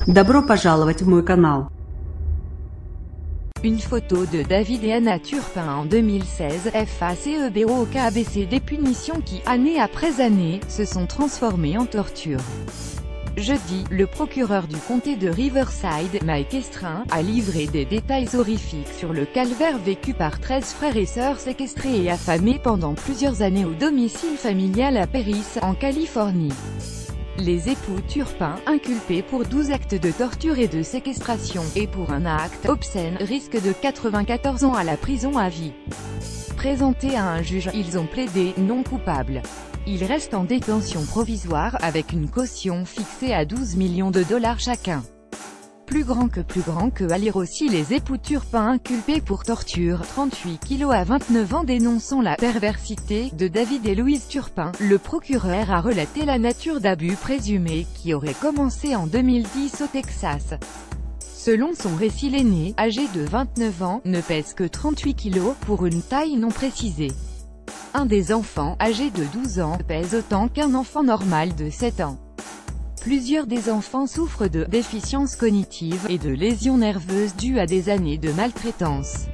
Добро пожаловать в мой канал. Une photo de David et Anna Turpin en 2016, FACEBOKABC, des punitions qui, année après année, se sont transformées en torture. Jeudi, le procureur du comté de Riverside, Mike Estrin, a livré des détails horrifiques sur le calvaire vécu par 13 frères et sœurs séquestrés et affamés pendant plusieurs années au domicile familial à Perris, en Californie. Les époux Turpin, inculpés pour 12 actes de torture et de séquestration, et pour un acte obscène, risquent de 94 ans à la prison à vie. Présentés à un juge, ils ont plaidé « non coupable ». Ils restent en détention provisoire, avec une caution fixée à 12 millions de dollars chacun. Plus grand que à lire aussi les époux Turpin inculpés pour torture, 38 kilos à 29 ans dénonçant la perversité de David et Louise Turpin. Le procureur a relaté la nature d'abus présumés, qui aurait commencé en 2010 au Texas. Selon son récit, l'aîné, âgé de 29 ans, ne pèse que 38 kilos, pour une taille non précisée. Un des enfants, âgé de 12 ans, pèse autant qu'un enfant normal de 7 ans. Plusieurs des enfants souffrent de déficiences cognitives et de lésions nerveuses dues à des années de maltraitance.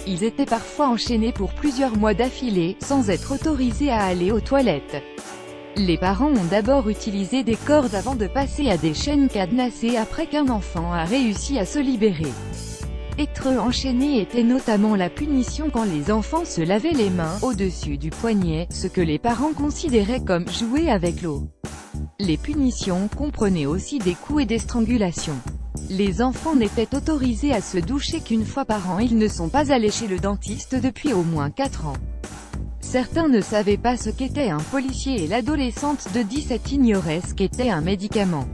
Ils étaient parfois enchaînés pour plusieurs mois d'affilée, sans être autorisés à aller aux toilettes. Les parents ont d'abord utilisé des cordes avant de passer à des chaînes cadenassées après qu'un enfant a réussi à se libérer. Être enchaîné était notamment la punition quand les enfants se lavaient les mains au-dessus du poignet, ce que les parents considéraient comme jouer avec l'eau. Les punitions comprenaient aussi des coups et des strangulations. Les enfants n'étaient autorisés à se doucher qu'une fois par an. Ils ne sont pas allés chez le dentiste depuis au moins 4 ans. Certains ne savaient pas ce qu'était un policier et l'adolescente de 17 ignorait ce qu'était un médicament.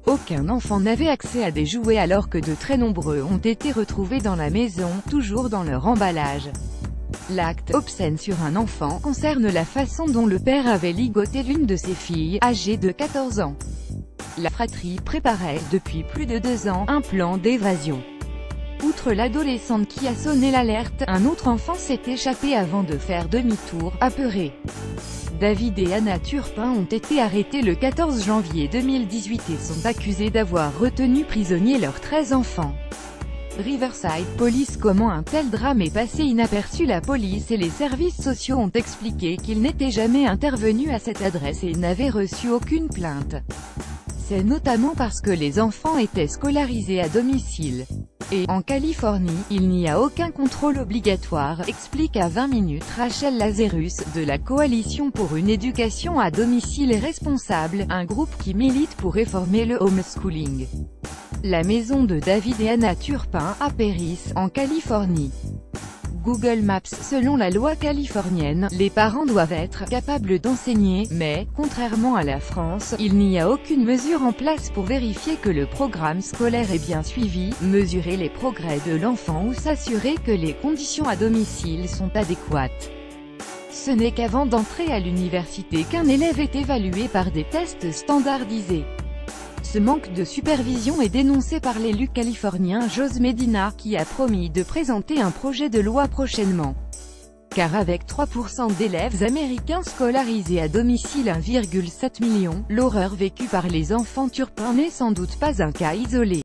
Aucun enfant n'avait accès à des jouets alors que de très nombreux ont été retrouvés dans la maison, toujours dans leur emballage. L'acte obscène sur un enfant concerne la façon dont le père avait ligoté l'une de ses filles, âgée de 14 ans. La fratrie préparait, depuis plus de 2 ans, un plan d'évasion. Outre l'adolescente qui a sonné l'alerte, un autre enfant s'est échappé avant de faire demi-tour, apeuré. David et Anna Turpin ont été arrêtés le 14 janvier 2018 et sont accusés d'avoir retenu prisonniers leurs 13 enfants. Riverside Police. Comment un tel drame est passé inaperçu? La police et les services sociaux ont expliqué qu'ils n'étaient jamais intervenus à cette adresse et n'avaient reçu aucune plainte. C'est notamment parce que les enfants étaient scolarisés à domicile. Et, en Californie, il n'y a aucun contrôle obligatoire, explique à 20 minutes Rachel Lazarus, de la Coalition pour une éducation à domicile responsable, un groupe qui milite pour réformer le homeschooling. La maison de David et Anna Turpin, à Perris, en Californie. Google Maps. Selon la loi californienne, les parents doivent être capables d'enseigner, mais, contrairement à la France, il n'y a aucune mesure en place pour vérifier que le programme scolaire est bien suivi, mesurer les progrès de l'enfant ou s'assurer que les conditions à domicile sont adéquates. Ce n'est qu'avant d'entrer à l'université qu'un élève est évalué par des tests standardisés. Ce manque de supervision est dénoncé par l'élu californien Joe Medina, qui a promis de présenter un projet de loi prochainement. Car avec 3% d'élèves américains scolarisés à domicile, 1,7 million, l'horreur vécue par les enfants Turpin n'est sans doute pas un cas isolé.